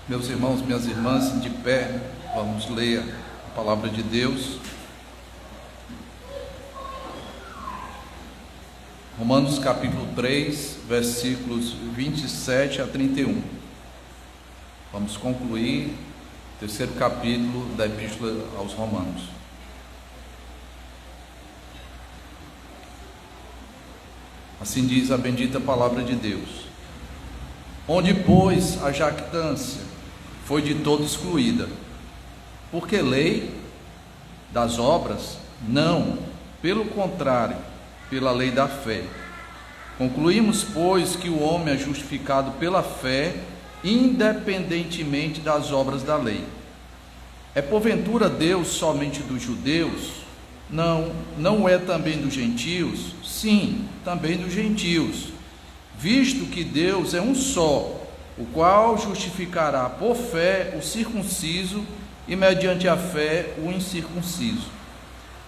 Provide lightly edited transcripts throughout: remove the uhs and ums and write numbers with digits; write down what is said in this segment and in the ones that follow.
Meus irmãos, minhas irmãs, de pé, vamos ler a palavra de Deus. Romanos capítulo 3, versículos 27 a 31. Vamos concluir o terceiro capítulo da Epístola aos Romanos. Assim diz a bendita palavra de Deus: onde, pois, a jactância foi de todo excluída. Porque lei das obras? Não, pelo contrário, pela lei da fé. Concluímos, pois, que o homem é justificado pela fé, independentemente das obras da lei. É porventura Deus somente dos judeus? Não, não é também dos gentios? Sim, também dos gentios. Visto que Deus é um só, o qual justificará por fé o circunciso e mediante a fé o incircunciso.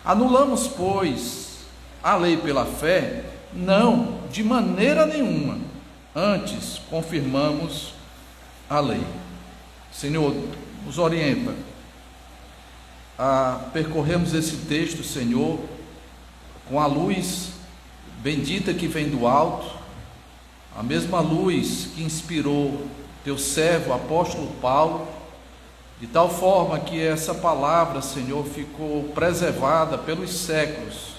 Anulamos, pois, a lei pela fé? Não, de maneira nenhuma. Antes, confirmamos a lei. Senhor, nos orienta a percorrermos esse texto, Senhor, com a luz bendita que vem do alto, a mesma luz que inspirou teu servo, apóstolo Paulo, de tal forma que essa palavra, Senhor, ficou preservada pelos séculos.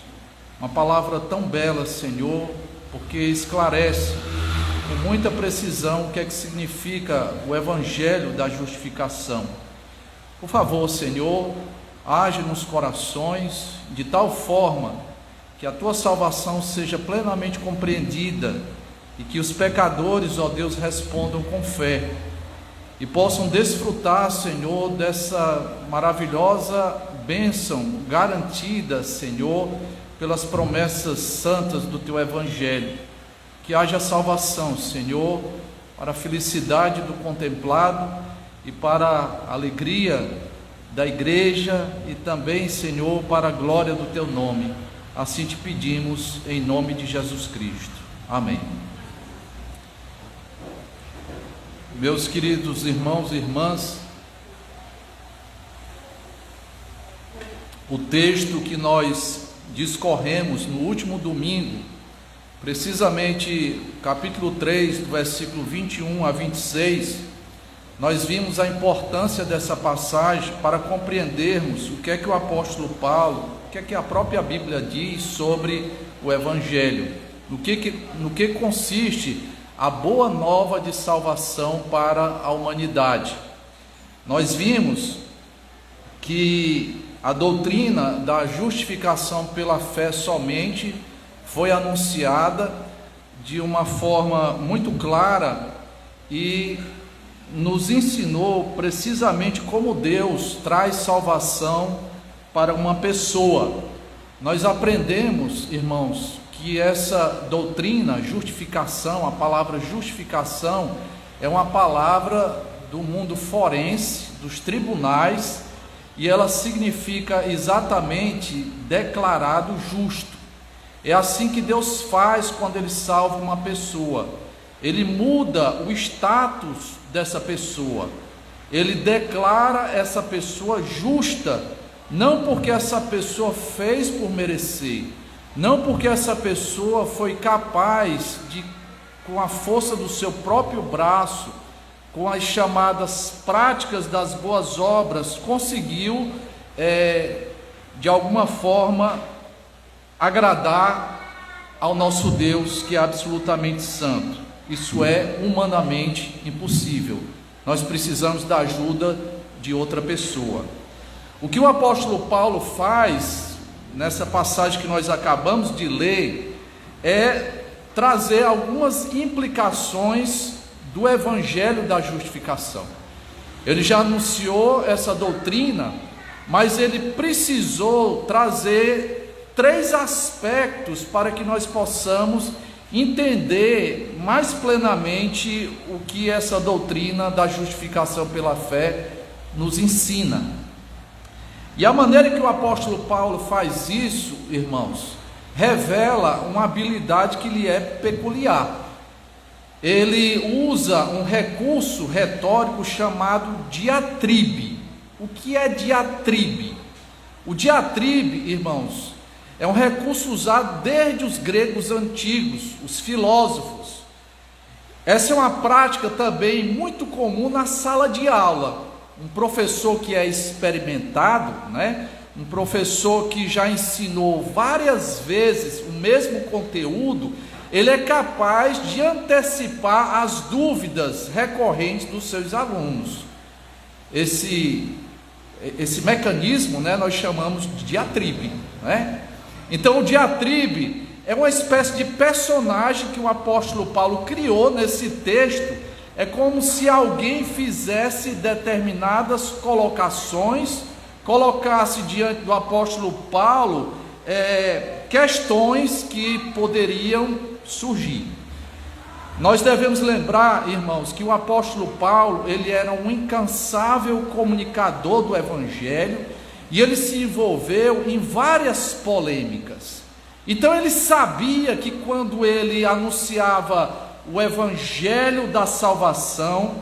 Uma palavra tão bela, Senhor, porque esclarece com muita precisão o que é que significa o evangelho da justificação. Por favor, Senhor, age nos corações de tal forma que a tua salvação seja plenamente compreendida e que os pecadores, ó Deus, respondam com fé e possam desfrutar, Senhor, dessa maravilhosa bênção garantida, Senhor, pelas promessas santas do teu evangelho. Que haja salvação, Senhor, para a felicidade do contemplado e para a alegria da igreja e também, Senhor, para a glória do teu nome. Assim te pedimos em nome de Jesus Cristo. Amém. Meus queridos irmãos e irmãs, o texto que nós discorremos no último domingo, precisamente capítulo 3, do versículo 21 a 26, nós vimos a importância dessa passagem para compreendermos o que é que o apóstolo Paulo, o que é que a própria Bíblia diz sobre o Evangelho, no que consiste a boa nova de salvação para a humanidade. Nós vimos que a doutrina da justificação pela fé somente foi anunciada de uma forma muito clara e nos ensinou precisamente como Deus traz salvação para uma pessoa. Nós aprendemos, irmãos, que essa doutrina, justificação, a palavra justificação, é uma palavra do mundo forense, dos tribunais, e ela significa exatamente declarado justo. É assim que Deus faz quando Ele salva uma pessoa. Ele muda o status dessa pessoa. Ele declara essa pessoa justa, não porque essa pessoa fez por merecer, não porque essa pessoa foi capaz de, com a força do seu próprio braço, com as chamadas práticas das boas obras, conseguiu, de alguma forma, agradar ao nosso Deus, que é absolutamente santo. Isso é humanamente impossível. Nós precisamos da ajuda de outra pessoa. O que o apóstolo Paulo faz nessa passagem que nós acabamos de ler é trazer algumas implicações do evangelho da justificação. Ele já anunciou essa doutrina, mas ele precisou trazer 3 aspectos para que nós possamos entender mais plenamente o que essa doutrina da justificação pela fé nos ensina. E a maneira que o apóstolo Paulo faz isso, irmãos, revela uma habilidade que lhe é peculiar. ele usa um recurso retórico chamado diatribe. O que é diatribe? O diatribe, irmãos, é um recurso usado desde os gregos antigos, os filósofos. Essa é uma prática também muito comum na sala de aula. Um professor que é experimentado, um professor que já ensinou várias vezes o mesmo conteúdo, ele é capaz de antecipar as dúvidas recorrentes dos seus alunos. Esse mecanismo, nós chamamos de diatribe. Então, o diatribe é uma espécie de personagem que o apóstolo Paulo criou nesse texto. É como se alguém fizesse determinadas colocações, colocasse diante do apóstolo Paulo questões que poderiam surgir. Nós devemos lembrar, irmãos, que o apóstolo Paulo, ele era um incansável comunicador do evangelho, e ele se envolveu em várias polêmicas. Então ele sabia que quando ele anunciava o evangelho da salvação,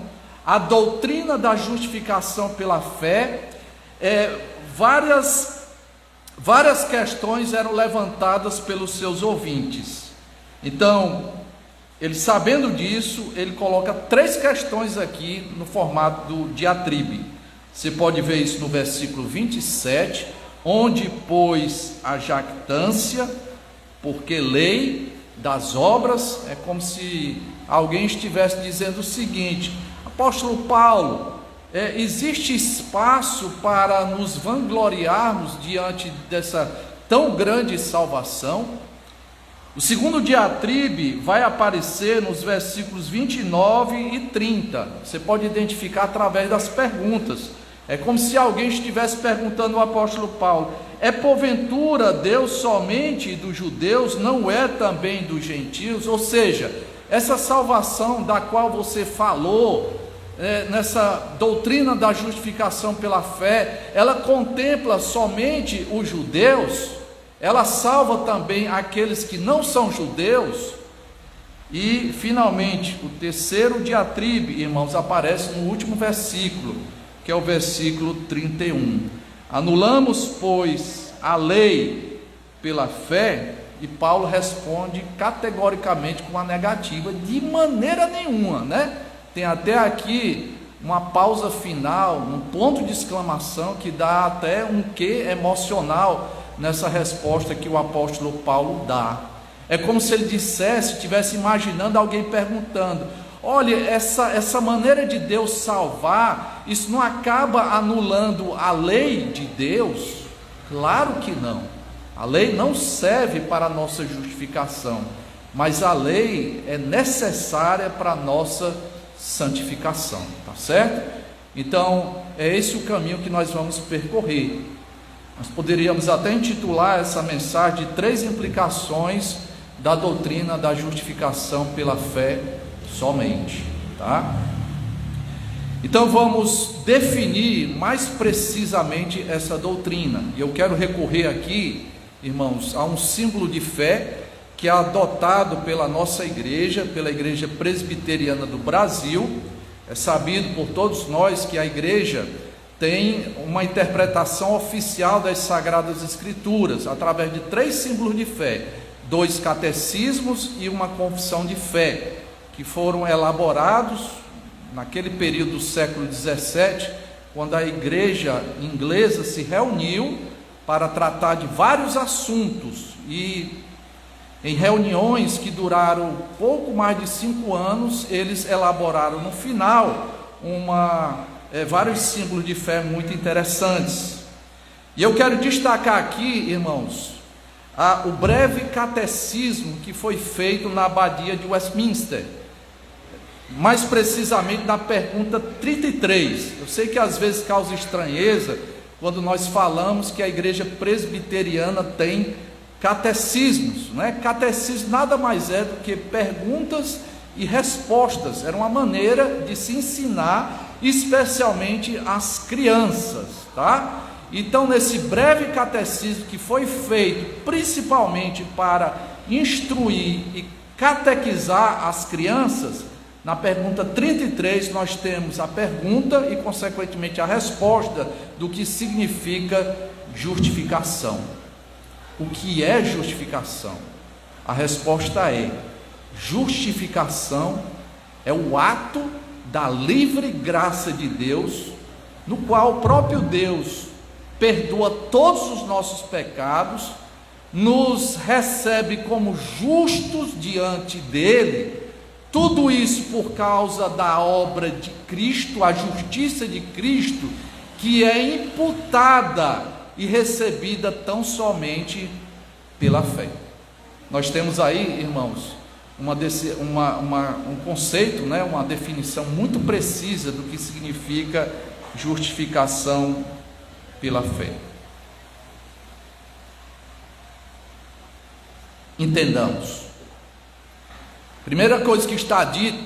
a doutrina da justificação pela fé, várias questões eram levantadas pelos seus ouvintes. Então, ele, sabendo disso, ele coloca 3 questões aqui no formato do diatribe. Você pode ver isso no versículo 27, onde, pois, a jactância, porque lei das obras, é como se alguém estivesse dizendo o seguinte: apóstolo Paulo, existe espaço para nos vangloriarmos diante dessa tão grande salvação? O segundo diatribe vai aparecer nos versículos 29 e 30. Você pode identificar através das perguntas. É como se alguém estivesse perguntando ao apóstolo Paulo: é porventura Deus somente dos judeus, não é também dos gentios? Ou seja, essa salvação da qual você falou, nessa doutrina da justificação pela fé, ela contempla somente os judeus? Ela salva também aqueles que não são judeus? E finalmente, o terceiro diatribe, irmãos, aparece no último versículo, que é o versículo 31. Anulamos, pois, a lei pela fé? E Paulo responde categoricamente com uma negativa: de maneira nenhuma, Tem até aqui uma pausa final, um ponto de exclamação que dá até um quê emocional nessa resposta que o apóstolo Paulo dá. É como se ele estivesse imaginando alguém perguntando: olha, essa maneira de Deus salvar, isso não acaba anulando a lei de Deus? Claro que não. A lei não serve para a nossa justificação, mas a lei é necessária para a nossa santificação, tá certo? Então, é esse o caminho que nós vamos percorrer. Nós poderíamos até intitular essa mensagem de 3 implicações da doutrina da justificação pela fé somente, tá? Então vamos definir mais precisamente essa doutrina. E eu quero recorrer aqui, irmãos, a um símbolo de fé que é adotado pela nossa igreja, pela Igreja Presbiteriana do Brasil. É sabido por todos nós que a igreja tem uma interpretação oficial das Sagradas Escrituras, através de 3 símbolos de fé: 2 catecismos e uma confissão de fé, que foram elaborados naquele período do século 17, quando a igreja inglesa se reuniu para tratar de vários assuntos, e em reuniões que duraram pouco mais de 5 anos, eles elaboraram no final vários símbolos de fé muito interessantes. E eu quero destacar aqui, irmãos, o breve catecismo que foi feito na abadia de Westminster, mais precisamente na pergunta 33. Eu sei que às vezes causa estranheza quando nós falamos que a igreja presbiteriana tem catecismos, Catecismo nada mais é do que perguntas e respostas. Era uma maneira de se ensinar, especialmente as crianças, tá? Então, nesse breve catecismo que foi feito principalmente para instruir e catequizar as crianças, na pergunta 33 nós temos a pergunta e consequentemente a resposta do que significa justificação. O que é justificação? A resposta é: justificação é o ato da livre graça de Deus, no qual o próprio Deus perdoa todos os nossos pecados, nos recebe como justos diante dele, tudo isso por causa da obra de Cristo, a justiça de Cristo, que é imputada e recebida tão somente pela fé. Nós temos aí, irmãos, um conceito, uma definição muito precisa do que significa justificação pela fé. Entendamos. Primeira coisa que está dito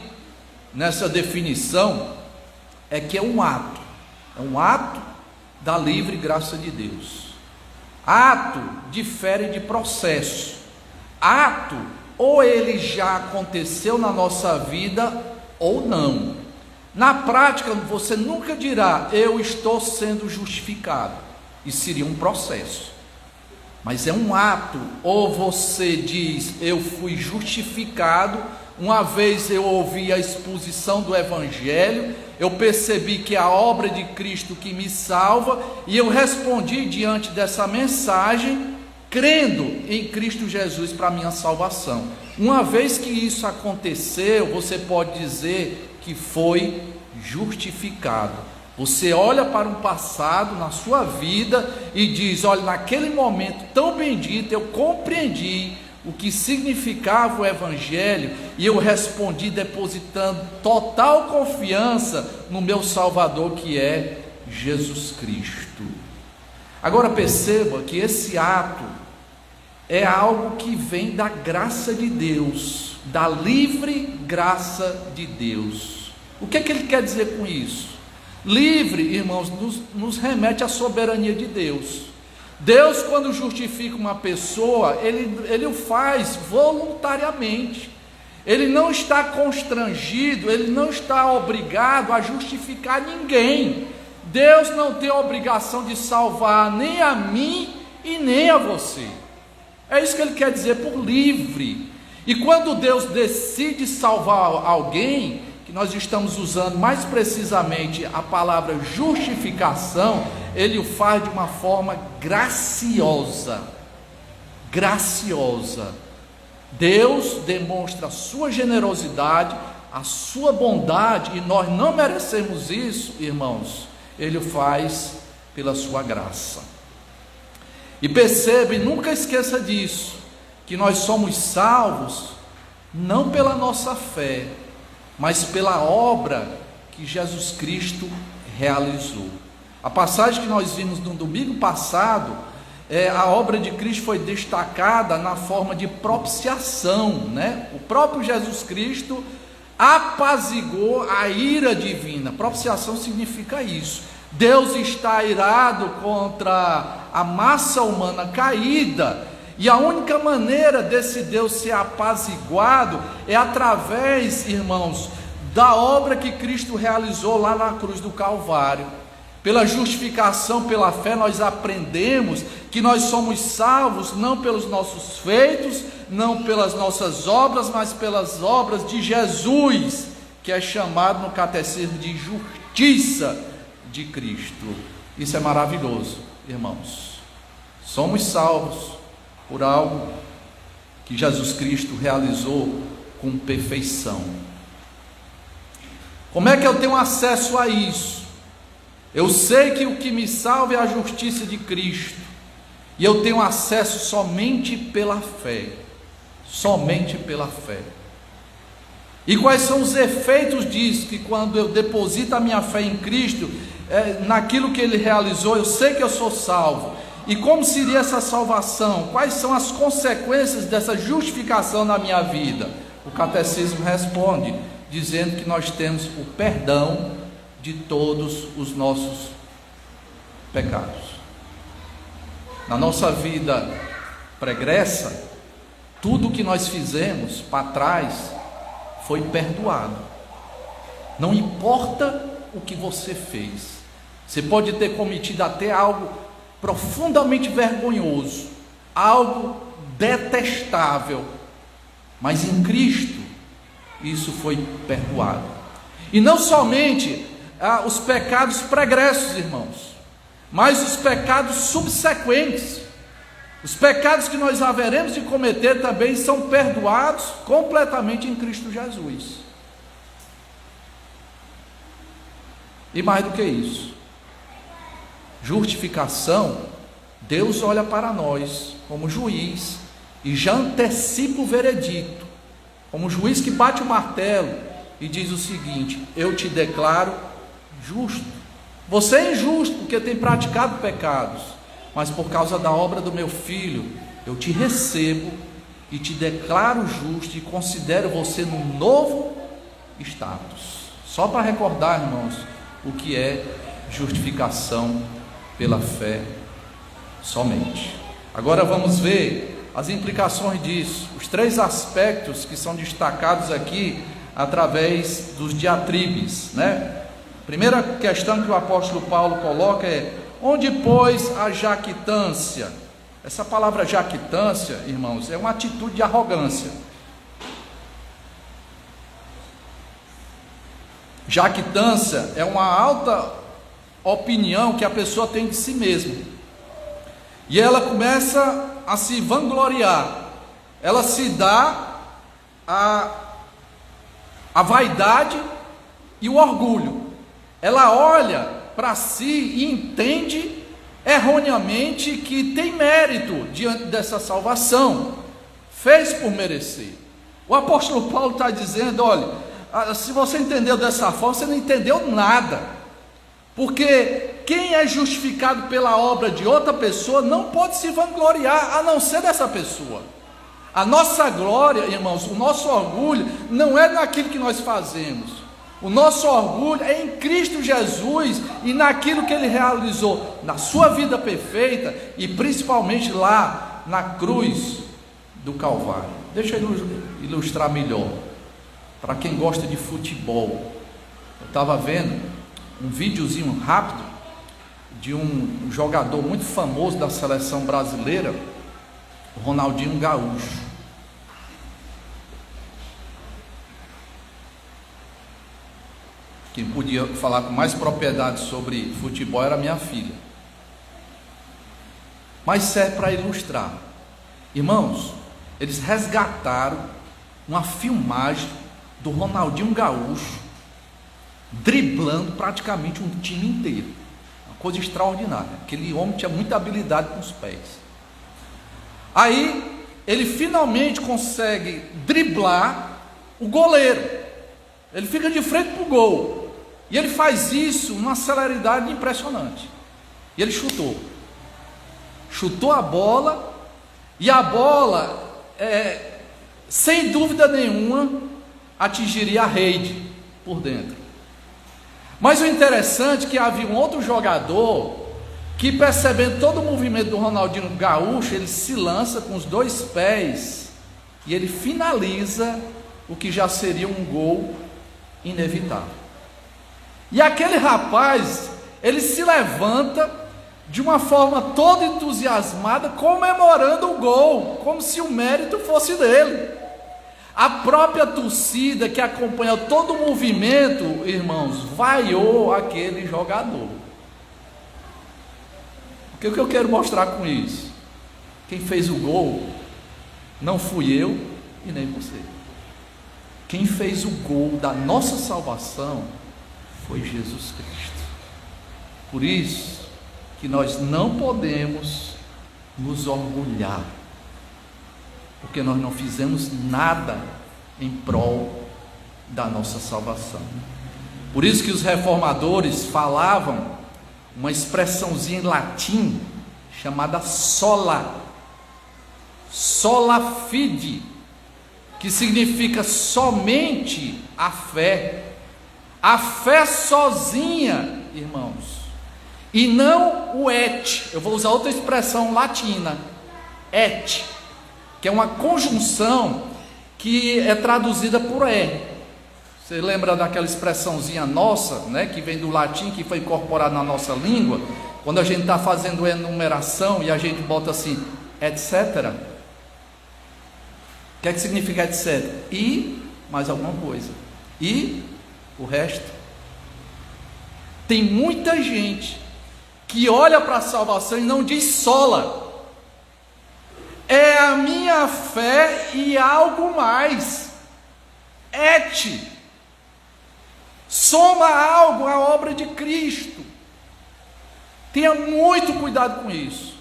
nessa definição é que é um ato da livre graça de Deus. Ato difere de processo. Ato, ou ele já aconteceu na nossa vida ou não. Na prática, você nunca dirá: eu estou sendo justificado. Isso seria um processo. Mas é um ato. Ou você diz: eu fui justificado. Uma vez eu ouvi a exposição do Evangelho, eu percebi que é a obra de Cristo que me salva, e eu respondi diante dessa mensagem, crendo em Cristo Jesus para a minha salvação. Uma vez que isso aconteceu, você pode dizer que foi justificado. Você olha para um passado na sua vida e diz: olha, naquele momento tão bendito eu compreendi o que significava o Evangelho, e eu respondi depositando total confiança no meu Salvador, que é Jesus Cristo. Agora perceba que esse ato é algo que vem da graça de Deus, da livre graça de Deus. O que é que ele quer dizer com isso? Livre, irmãos, nos remete à soberania de Deus. Deus, quando justifica uma pessoa, ele o faz voluntariamente. Ele não está constrangido, ele não está obrigado a justificar ninguém. Deus não tem a obrigação de salvar nem a mim e nem a você. É isso que ele quer dizer por livre. E quando Deus decide salvar alguém, que nós estamos usando mais precisamente a palavra justificação, ele o faz de uma forma graciosa. Graciosa. Deus demonstra a sua generosidade, a sua bondade, e nós não merecemos isso, irmãos. Ele o faz pela sua graça. E perceba, e nunca esqueça disso, que nós somos salvos não pela nossa fé, mas pela obra que Jesus Cristo realizou. A passagem que nós vimos no domingo passado, a obra de Cristo foi destacada na forma de propiciação, O próprio Jesus Cristo apaziguou a ira divina. Propiciação significa isso. Deus está irado contra a massa humana caída, e a única maneira desse Deus ser apaziguado é através, irmãos, da obra que Cristo realizou lá na cruz do Calvário. Pela justificação, pela fé, nós aprendemos que nós somos salvos não pelos nossos feitos, não pelas nossas obras, mas pelas obras de Jesus, que é chamado no catecismo de justiça de Cristo. Isso é maravilhoso, irmãos. Somos salvos por algo que Jesus Cristo realizou com perfeição. Como é que eu tenho acesso a isso? Eu sei que o que me salva é a justiça de Cristo, e eu tenho acesso somente pela fé. Somente pela fé. E quais são os efeitos disso? Que quando eu deposito a minha fé em Cristo, naquilo que Ele realizou, eu sei que eu sou salvo. E como seria essa salvação? Quais são as consequências dessa justificação na minha vida? O catecismo responde, dizendo que nós temos o perdão de todos os nossos pecados. Na nossa vida pregressa, tudo que nós fizemos para trás foi perdoado. Não importa o que você fez. Você pode ter cometido até algo profundamente vergonhoso, algo detestável, mas em Cristo isso foi perdoado. E não somente os pecados pregressos, irmãos, mas os pecados subsequentes, os pecados que nós haveremos de cometer também são perdoados completamente em Cristo Jesus. E mais do que isso, justificação, Deus olha para nós como juiz e já antecipa o veredito, como juiz que bate o martelo e diz o seguinte: eu te declaro justo. Você é injusto porque tem praticado pecados, mas por causa da obra do meu Filho, eu te recebo e te declaro justo e considero você num novo status. Só para recordar, irmãos, o que é justificação pela fé somente. Agora vamos ver as implicações disso, os 3 aspectos que são destacados aqui através dos diatribes, né? Primeira questão que o apóstolo Paulo coloca é: onde, pois, a jactância? Essa palavra jactância, irmãos, é uma atitude de arrogância. Jactância é uma alta opinião que a pessoa tem de si mesma, e ela começa a se vangloriar, ela se dá a vaidade e o orgulho. Ela olha para si e entende erroneamente que tem mérito diante dessa salvação, fez por merecer. O apóstolo Paulo está dizendo: olha, se você entendeu dessa forma, você não entendeu nada, porque quem é justificado pela obra de outra pessoa não pode se vangloriar a não ser dessa pessoa. A nossa glória, irmãos, o nosso orgulho não é naquilo que nós fazemos. O nosso orgulho é em Cristo Jesus e naquilo que Ele realizou na sua vida perfeita e principalmente lá na cruz do Calvário. Deixa eu ilustrar melhor, para quem gosta de futebol. Eu estava vendo um videozinho rápido de um jogador muito famoso da seleção brasileira, o Ronaldinho Gaúcho. Quem podia falar com mais propriedade sobre futebol era minha filha. Mas serve para ilustrar. Irmãos, eles resgataram uma filmagem do Ronaldinho Gaúcho driblando praticamente um time inteiro. Uma coisa extraordinária. Aquele homem tinha muita habilidade com os pés. Aí ele finalmente consegue driblar o goleiro. Ele fica de frente para o gol. E ele faz isso numa celeridade impressionante. E ele chutou a bola, e a bola, sem dúvida nenhuma, atingiria a rede por dentro. Mas o interessante é que havia um outro jogador que, percebendo todo o movimento do Ronaldinho Gaúcho, ele se lança com os 2 pés e ele finaliza o que já seria um gol inevitável. E aquele rapaz, ele se levanta de uma forma toda entusiasmada, comemorando o gol, como se o mérito fosse dele. A própria torcida que acompanha todo o movimento, irmãos, vaiou aquele jogador. O que eu quero mostrar com isso? Quem fez o gol não fui eu e nem você. Quem fez o gol da nossa salvação foi Jesus Cristo. Por isso que nós não podemos nos orgulhar, porque nós não fizemos nada em prol da nossa salvação. Por isso que os reformadores falavam uma expressãozinha em latim chamada sola fide, que significa somente a fé. A fé sozinha, irmãos, e não o et. Eu vou usar outra expressão latina, et. que é uma conjunção que é traduzida por é. Você lembra daquela expressãozinha nossa, né, que vem do latim, que foi incorporada na nossa língua, quando a gente está fazendo enumeração e a gente bota assim, etc. O que é que significa etc? E mais alguma coisa. E o resto. Tem muita gente que olha para a salvação e não diz sola. É a minha fé e algo mais. Et. Soma algo à obra de Cristo. Tenha muito cuidado com isso.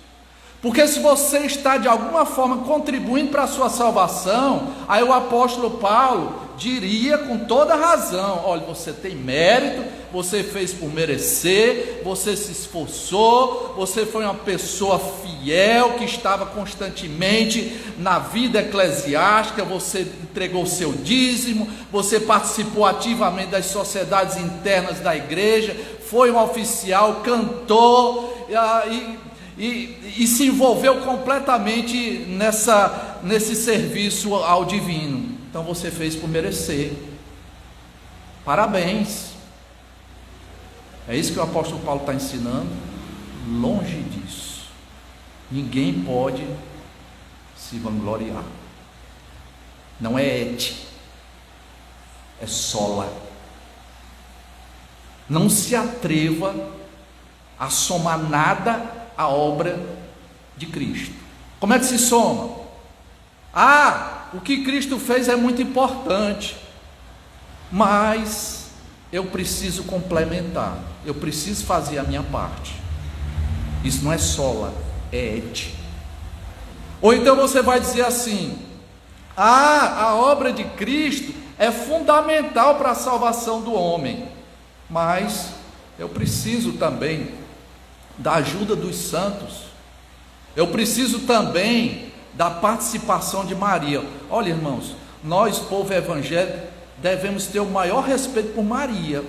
Porque se você está de alguma forma contribuindo para a sua salvação, aí o apóstolo Paulo diria com toda razão: olha, você tem mérito, você fez por merecer, você se esforçou, você foi uma pessoa fiel que estava constantemente na vida eclesiástica, você entregou o seu dízimo, você participou ativamente das sociedades internas da igreja, foi um oficial, cantou e se envolveu completamente nesse serviço ao divino. Então você fez por merecer. Parabéns. É isso que o apóstolo Paulo está ensinando. Longe disso. Ninguém pode se vangloriar. Não é et, é sola. Não se atreva a somar nada à obra de Cristo. Como é que se soma? O que Cristo fez é muito importante, mas eu preciso complementar, eu preciso fazer a minha parte. Isso não é sola, é et. Ou então você vai dizer assim: a obra de Cristo é fundamental para a salvação do homem, mas eu preciso também da ajuda dos santos, eu preciso também da participação de Maria. Olha, irmãos, nós, povo evangélico, devemos ter o maior respeito por Maria,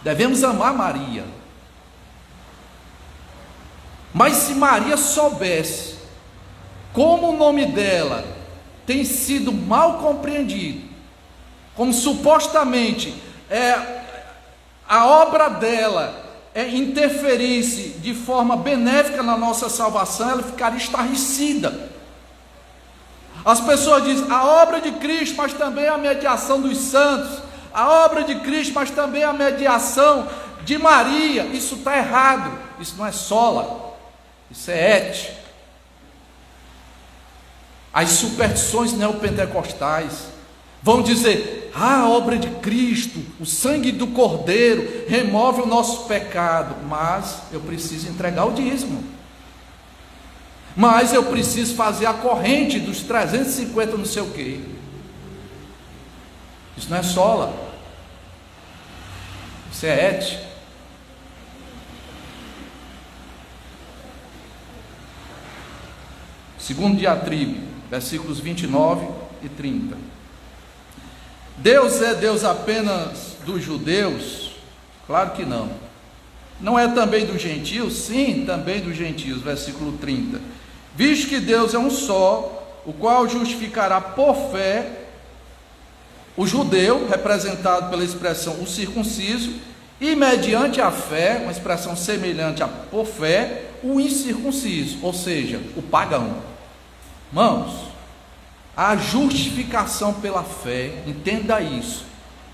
devemos amar Maria, mas se Maria soubesse como o nome dela tem sido mal compreendido, como supostamente a obra dela interferisse de forma benéfica na nossa salvação, ela ficaria estarrecida. As pessoas dizem: a obra de Cristo, mas também a mediação dos santos, a obra de Cristo, mas também a mediação de Maria. Isso está errado, isso não é sola, isso é et. As superstições neopentecostais vão dizer: a obra de Cristo, o sangue do Cordeiro remove o nosso pecado, mas eu preciso entregar o dízimo, mas eu preciso fazer a corrente dos 350 não sei o que. Isso não é sola, isso é et. Segundo Diatribe, versículos 29 e 30. Deus é Deus apenas dos judeus? Claro que não. Não é também dos gentios? Sim, também dos gentios. Versículo 30. Visto que Deus é um só, o qual justificará por fé o judeu, representado pela expressão o circunciso, e mediante a fé, uma expressão semelhante a por fé, o incircunciso, ou seja, o pagão. Irmãos, a justificação pela fé, entenda isso,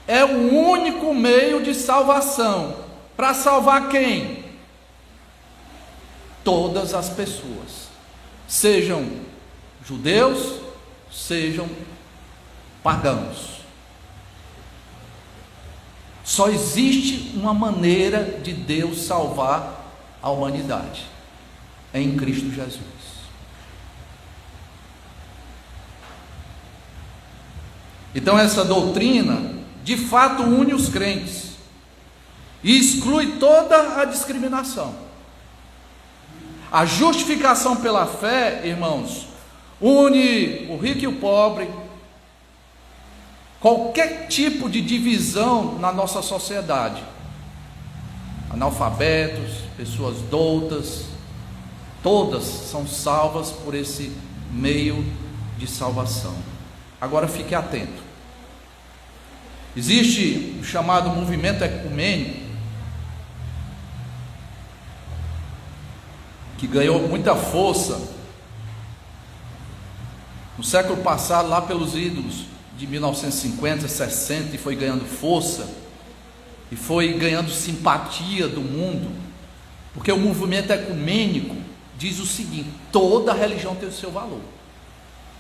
é o único meio de salvação. Para salvar quem? Todas as pessoas, sejam judeus, sejam pagãos. Só existe uma maneira de Deus salvar a humanidade, é em Cristo Jesus. Então essa doutrina de fato une os crentes e exclui toda a discriminação. A justificação pela fé, irmãos, une o rico e o pobre. Qualquer tipo de divisão na nossa sociedade, analfabetos, pessoas doutas, todas são salvas por esse meio de salvação. Agora fique atento. Existe o chamado movimento ecumênico, que ganhou muita força no século passado, lá pelos idos de 1950, 60, e foi ganhando força, e foi ganhando simpatia do mundo, porque o movimento ecumênico diz o seguinte: toda religião tem o seu valor,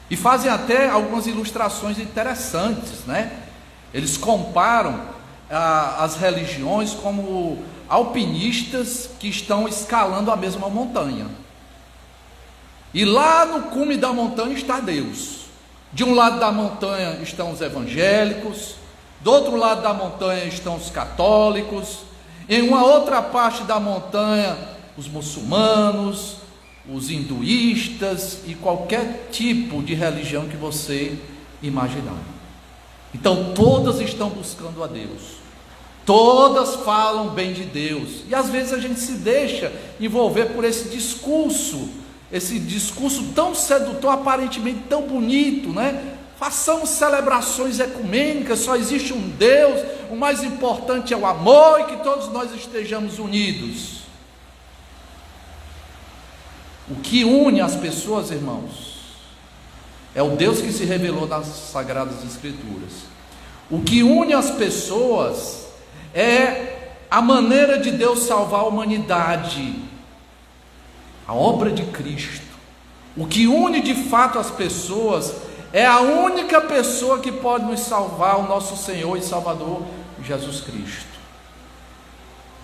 e fazem até algumas ilustrações interessantes, né? Eles comparam as religiões como alpinistas que estão escalando a mesma montanha, e lá no cume da montanha está Deus. De um lado da montanha estão os evangélicos, do outro lado da montanha estão os católicos, em uma outra parte da montanha os muçulmanos, os hinduístas e qualquer tipo de religião que você imaginar. Então todas estão buscando a Deus, todas falam bem de Deus, e às vezes a gente se deixa envolver por esse discurso tão sedutor, aparentemente tão bonito, né? Façamos celebrações ecumênicas, só existe um Deus, o mais importante é o amor, e que todos nós estejamos unidos. O que une as pessoas, irmãos, é o Deus que se revelou nas Sagradas Escrituras. O que une as pessoas é a maneira de Deus salvar a humanidade, a obra de Cristo. O que une de fato as pessoas é a única pessoa que pode nos salvar, o nosso Senhor e Salvador Jesus Cristo.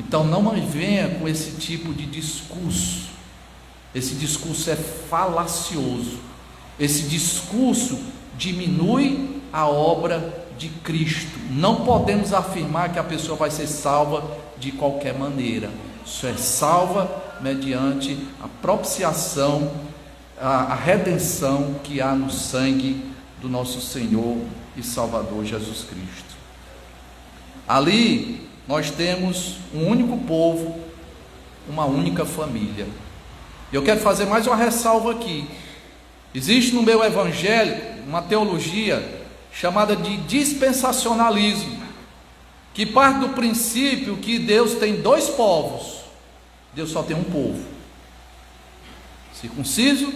Então não venha com esse tipo de discurso. Esse discurso é falacioso. Esse discurso diminui a obra de Cristo. Não podemos afirmar que a pessoa vai ser salva de qualquer maneira. Só é salva mediante a propiciação, a redenção que há no sangue do nosso Senhor e Salvador Jesus Cristo. Ali nós temos um único povo, uma única família. Eu quero fazer mais uma ressalva aqui. Existe no meu evangelho uma teologia chamada de dispensacionalismo, que parte do princípio que Deus tem dois povos. Deus só tem um povo, circunciso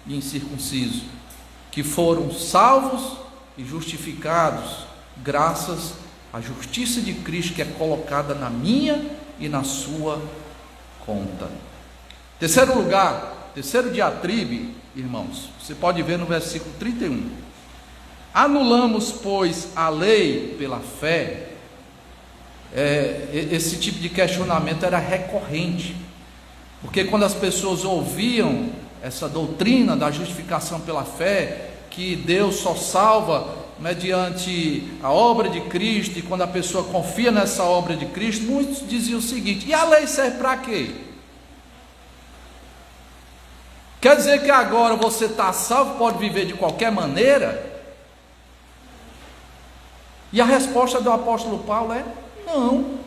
e incircunciso, que foram salvos e justificados graças à justiça de Cristo, que é colocada na minha e na sua conta. Terceiro lugar, terceiro diatribe, irmãos, você pode ver no versículo 31. Anulamos, pois, a lei pela fé. Esse tipo de questionamento era recorrente, porque quando as pessoas ouviam essa doutrina da justificação pela fé, que Deus só salva mediante a obra de Cristo, e quando a pessoa confia nessa obra de Cristo, muitos diziam o seguinte: e a lei serve para quê? Quer dizer que agora você está salvo, pode viver de qualquer maneira? E a resposta do apóstolo Paulo é: não.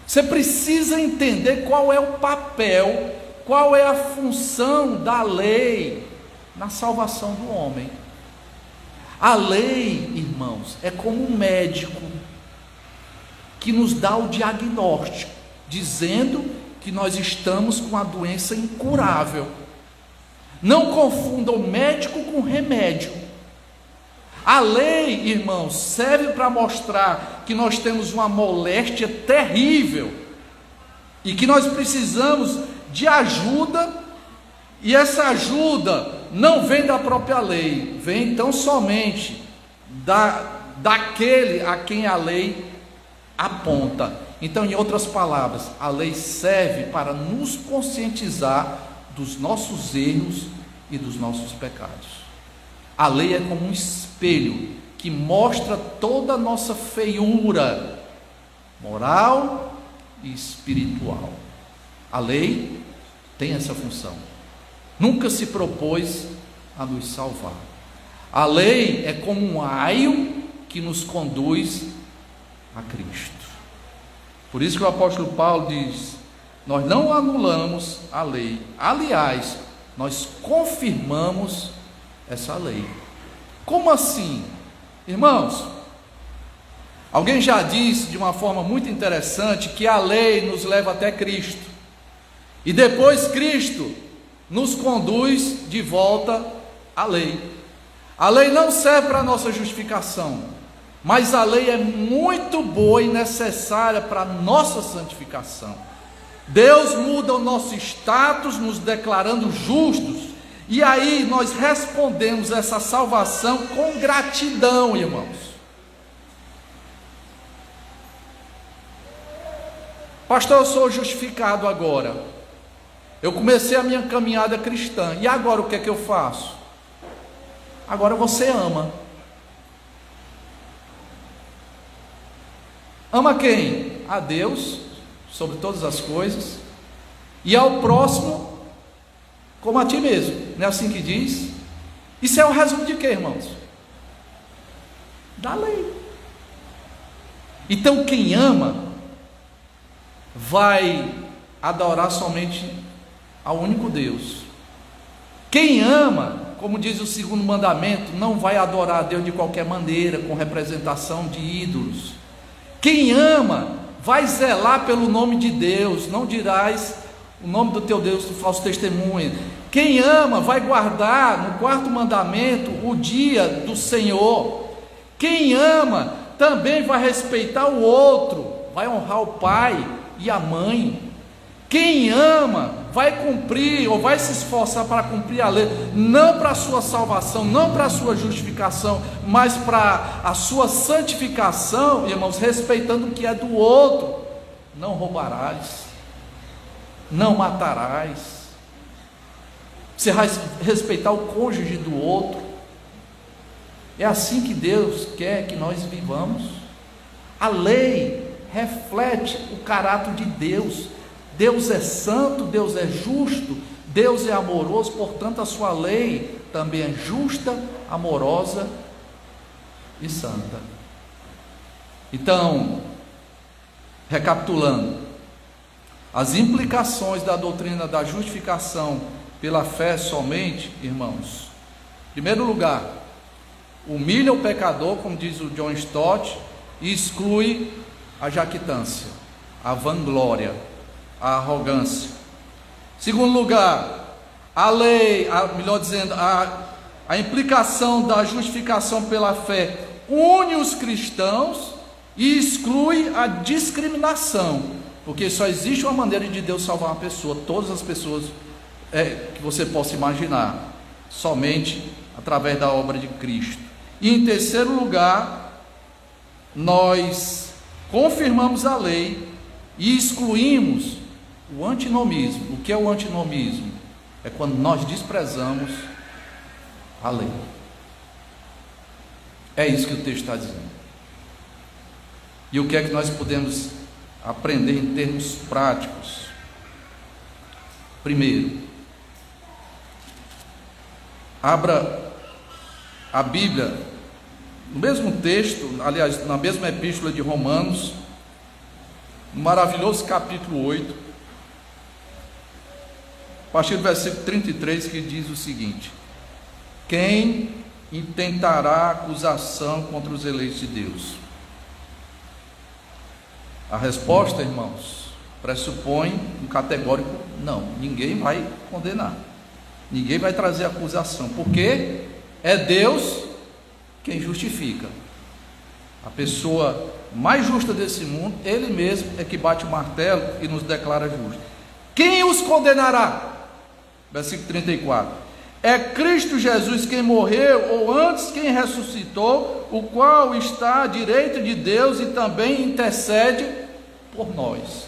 Você precisa entender qual é o papel, qual é a função da lei na salvação do homem. A lei, irmãos, é como um médico que nos dá o diagnóstico, dizendo que nós estamos com a doença incurável. Não confunda o médico com o remédio. A lei, irmãos, serve para mostrar que nós temos uma moléstia terrível e que nós precisamos de ajuda, e essa ajuda não vem da própria lei, vem então somente daquele a quem a lei aponta. Então, em outras palavras, a lei serve para nos conscientizar dos nossos erros e dos nossos pecados. A lei é como um espelho que mostra toda a nossa feiura moral e espiritual. A lei tem essa função. Nunca se propôs a nos salvar. A lei é como um aio que nos conduz a Cristo. Por isso que o apóstolo Paulo diz: nós não anulamos a lei. Aliás, nós confirmamos essa lei. Como assim? Irmãos, alguém já disse de uma forma muito interessante que a lei nos leva até Cristo, e depois Cristo nos conduz de volta à lei. A lei não serve para a nossa justificação, mas a lei é muito boa e necessária para a nossa santificação. Deus muda o nosso status, nos declarando justos, e aí nós respondemos essa salvação com gratidão, irmãos. Pastor, eu sou justificado agora, eu comecei a minha caminhada cristã, e agora o que é que eu faço? Agora você ama. Ama quem? A Deus, sobre todas as coisas, e ao próximo, como a ti mesmo. Não é assim que diz? Isso é um resumo de quê, irmãos? Da lei. Então quem ama, vai adorar somente ao único Deus. Quem ama, como diz o segundo mandamento, não vai adorar a Deus de qualquer maneira, com representação de ídolos. Quem ama, vai zelar pelo nome de Deus, não dirás o nome do teu Deus do falso testemunho. Quem ama, vai guardar no quarto mandamento o dia do Senhor. Quem ama, também vai respeitar o outro, vai honrar o pai e a mãe. Quem ama, vai cumprir, ou vai se esforçar para cumprir a lei, não para a sua salvação, não para a sua justificação, mas para a sua santificação, irmãos, respeitando o que é do outro. Não roubarás, não matarás, você vai respeitar o cônjuge do outro. É assim que Deus quer que nós vivamos. A lei reflete o caráter de Deus. Deus é santo, Deus é justo, Deus é amoroso, portanto a sua lei também é justa, amorosa e santa. Então, recapitulando, as implicações da doutrina da justificação pela fé somente, irmãos, em primeiro lugar, humilha o pecador, como diz o John Stott, e exclui a jactância, a vanglória, a arrogância. Segundo lugar, a lei, melhor dizendo, a implicação da justificação pela fé une os cristãos e exclui a discriminação, porque só existe uma maneira de Deus salvar uma pessoa, todas as pessoas que você possa imaginar, somente através da obra de Cristo. E em terceiro lugar, nós confirmamos a lei e excluímos o antinomismo. O que é o antinomismo? É quando nós desprezamos a lei. É isso que o texto está dizendo. E o que é que nós podemos aprender em termos práticos? Primeiro, abra a Bíblia no mesmo texto, aliás, na mesma epístola de Romanos, no maravilhoso capítulo 8, a partir do versículo 33, que diz o seguinte: quem intentará acusação contra os eleitos de Deus? A resposta, irmãos, pressupõe um categórico não. Ninguém vai condenar, ninguém vai trazer acusação, porque é Deus quem justifica. A pessoa mais justa desse mundo, Ele mesmo é que bate o martelo e nos declara justos. Quem os condenará? Versículo 34: é Cristo Jesus quem morreu, ou antes quem ressuscitou, o qual está à direita de Deus e também intercede por nós.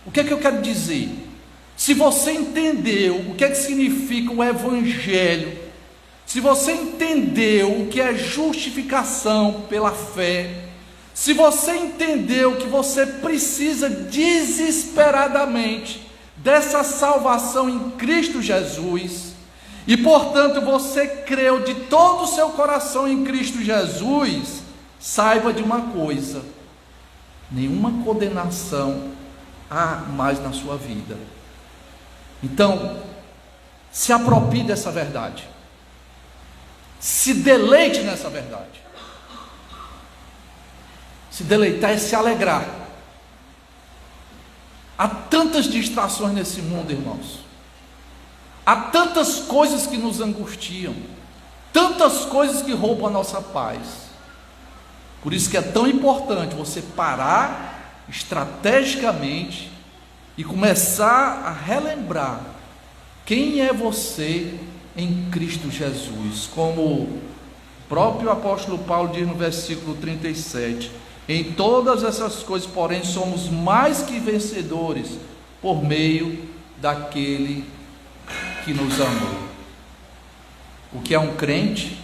O que é que eu quero dizer? Se você entendeu o que é que significa o Evangelho, se você entendeu o que é justificação pela fé, se você entendeu que você precisa desesperadamente dessa salvação em Cristo Jesus, e portanto você creu de todo o seu coração em Cristo Jesus, saiba de uma coisa: nenhuma condenação há mais na sua vida. Então, Se aproprie dessa verdade. Se deleite nessa verdade. Se deleitar é se alegrar. Há tantas distrações nesse mundo, irmãos. Há tantas coisas que nos angustiam. Tantas coisas que roubam a nossa paz. Por isso que é tão importante você parar estrategicamente e começar a relembrar quem é você em Cristo Jesus. Como o próprio apóstolo Paulo diz no versículo 37: em todas essas coisas, porém, somos mais que vencedores por meio daquele que nos amou. O que é um crente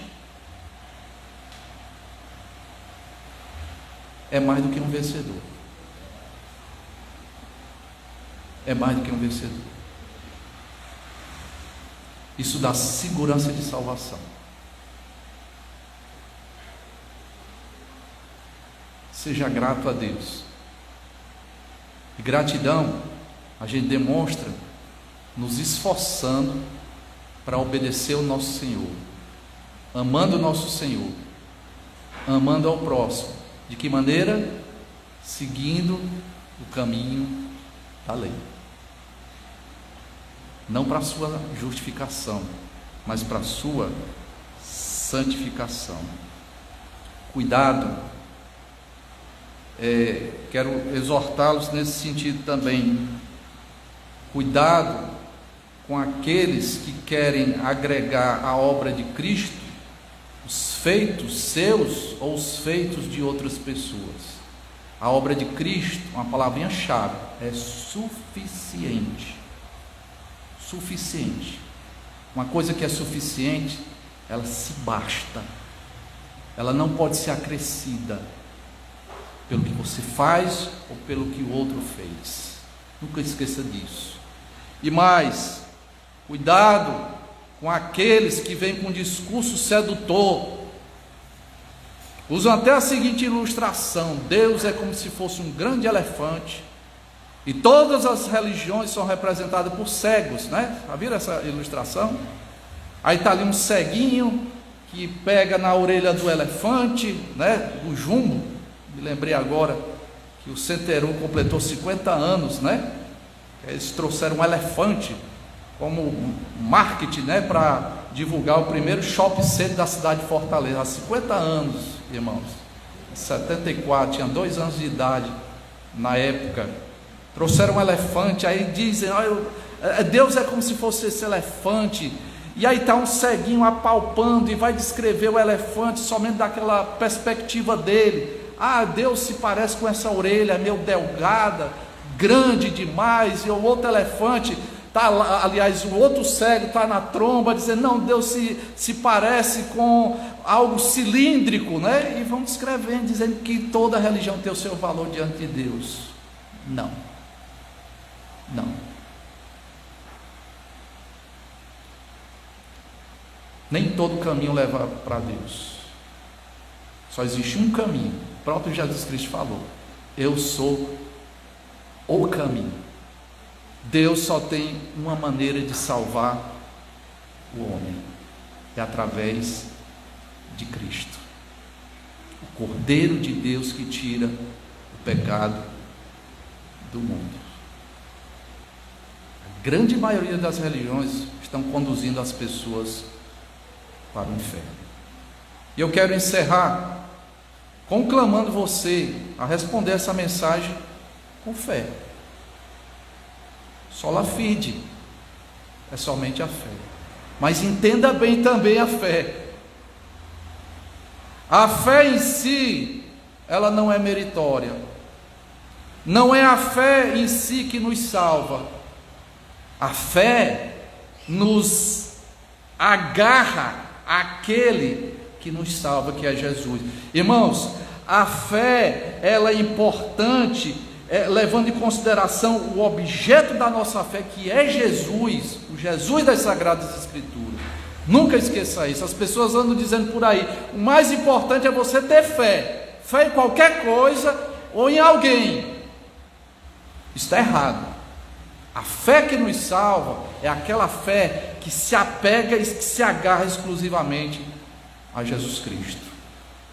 é mais do que um vencedor. É mais do que um vencedor. Isso dá segurança de salvação. Seja grato a Deus. E gratidão a gente demonstra nos esforçando para obedecer o nosso Senhor, amando o nosso Senhor, amando ao próximo. De que maneira? Seguindo o caminho da lei. Não para a sua justificação, mas para a sua santificação. Cuidado, quero exortá-los nesse sentido também. Cuidado com aqueles que querem agregar à obra de Cristo os feitos seus ou os feitos de outras pessoas. A obra de Cristo, uma palavrinha-chave, é suficiente. Suficiente. Uma coisa que é suficiente, ela se basta. Ela não pode ser acrescida pelo que você faz ou pelo que o outro fez. Nunca esqueça disso. E mais, cuidado com aqueles que vêm com discurso sedutor. Usam até a seguinte ilustração: Deus é como se fosse um grande elefante, e todas as religiões são representadas por cegos, né? Já viram essa ilustração? Aí está ali um ceguinho que pega na orelha do elefante, né? Do jumbo. Me lembrei agora que o Centerum completou 50 anos, né? Eles trouxeram um elefante como marketing, né? Para divulgar o primeiro shopping center da cidade de Fortaleza. Há 50 anos, irmãos. Em 74, tinha 2 anos de idade na época. Trouxeram um elefante, aí dizem: Deus é como se fosse esse elefante. E aí está um ceguinho apalpando e vai descrever o elefante somente daquela perspectiva dele. Deus se parece com essa orelha meio delgada, grande demais. E o outro elefante está lá, aliás, o outro cego está na tromba, dizendo: não, Deus se parece com algo cilíndrico, né? E vão descrevendo, dizendo que toda religião tem o seu valor diante de Deus. Não. Nem todo caminho leva para Deus. Só existe um caminho. O próprio Jesus Cristo falou: eu sou o caminho. Deus só tem uma maneira de salvar o homem, é através de Cristo, o Cordeiro de Deus que tira o pecado do mundo. A grande maioria das religiões estão conduzindo as pessoas para o inferno. E eu quero encerrar conclamando você a responder essa mensagem com fé. Sola fide, é somente a fé. Mas entenda bem também a fé. A fé em si, ela não é meritória. Não é a fé em si que nos salva. A fé nos agarra àquele que nos salva, que é Jesus. Irmãos, a fé, ela é importante, levando em consideração o objeto da nossa fé, que é Jesus, o Jesus das Sagradas Escrituras. Nunca esqueça isso. As pessoas andam dizendo por aí: o mais importante é você ter fé. Fé em qualquer coisa ou em alguém. Isso está errado. A fé que nos salva é aquela fé que se apega e que se agarra exclusivamente a Jesus Cristo.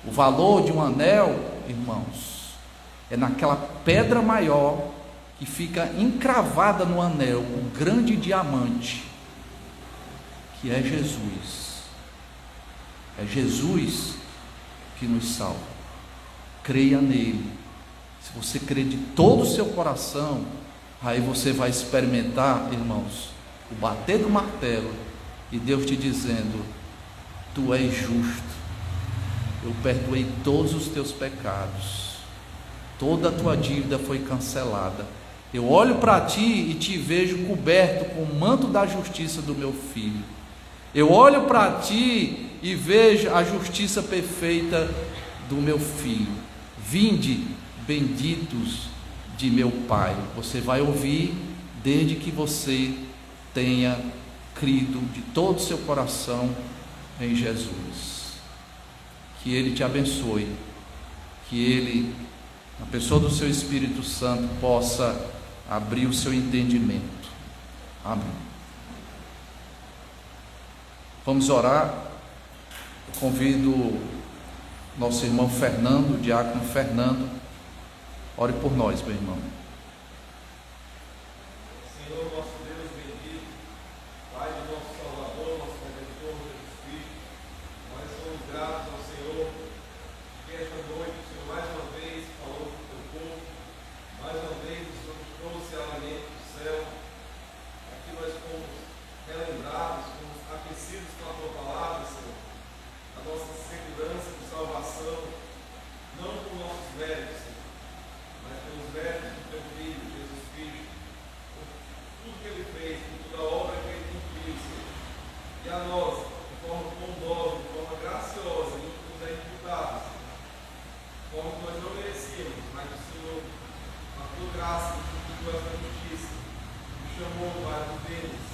O valor de um anel, irmãos, é naquela pedra maior que fica encravada no anel, um grande diamante, que é Jesus. É Jesus que nos salva. Creia nele. Se você crer de todo o seu coração, aí você vai experimentar, irmãos, o bater do martelo e Deus te dizendo: tu és justo, eu perdoei todos os teus pecados, toda a tua dívida foi cancelada. Eu olho para ti e te vejo coberto com o manto da justiça do meu filho. Eu olho para ti e vejo a justiça perfeita do meu filho. Vinde, benditos de meu Pai. Você vai ouvir desde que você tenha crido de todo o seu coração em Jesus. Que Ele te abençoe, que Ele, na pessoa do seu Espírito Santo, possa abrir o seu entendimento. Amém. Vamos orar. Eu convido nosso irmão Fernando, o diácono Fernando, ore por nós, meu irmão. Senhor, nosso Deus bendito, Pai do nosso Salvador, nosso Redentor, Jesus Cristo, nós somos gratos ao Senhor, que esta noite o Senhor mais uma vez falou com o teu povo, mais uma vez o Senhor nos trouxe alimento do céu. Aqui nós fomos relembrados, fomos aquecidos pela tua palavra, Senhor, a nossa segurança de salvação, não por nossos méritos, Senhor, mas pelos méritos do teu Filho, Jesus Cristo, por tudo que Ele fez, por toda a obra que Ele cumpriu, Senhor. E a nós, de forma bondosa, de forma graciosa, e nos é imputado, Senhor, de forma que nós não merecíamos, mas o Senhor, a tua graça, e a tua justiça, nos chamou para vivermos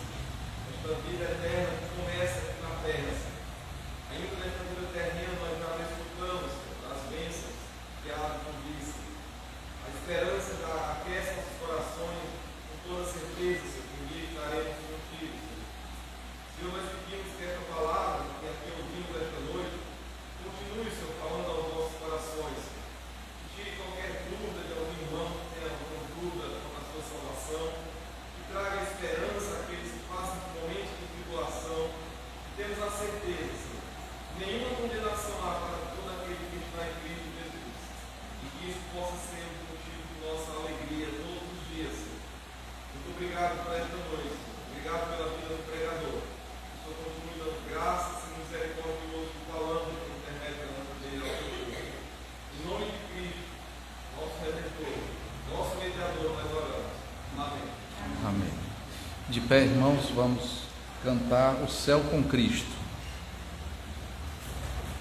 esta vida eterna que começa aqui na terra, Senhor. Ainda nesta vida terrena nós já desfrutamos das bênçãos que há de convite. A esperança já aquece nossos corações com toda certeza, Senhor, que um dia estaremos contigo, Senhor. Senhor, nós pedimos que esta palavra, que aqui ouvimos esta noite, continue, Senhor, falando aos nossos corações. Que tire qualquer dúvida de algum irmão que tenha alguma dúvida quanto à sua salvação. Que traga esperança àqueles que passam por momentos de tribulação. Que temos a certeza, Senhor, nenhuma condenação há para todo aquele que está em Cristo Jesus, e que isso possa ser o motivo de nossa alegria todos os dias, Senhor. Muito obrigado por esta noite, Senhor. Obrigado pela vida do pregador. Que o Senhor continue dando graças e misericordioso falando por intermédio da nossa vida. Em nome de Cristo, nosso Redentor, nosso mediador, nós oramos. Amém. Amém. De pé, irmãos, vamos cantar O Céu com Cristo.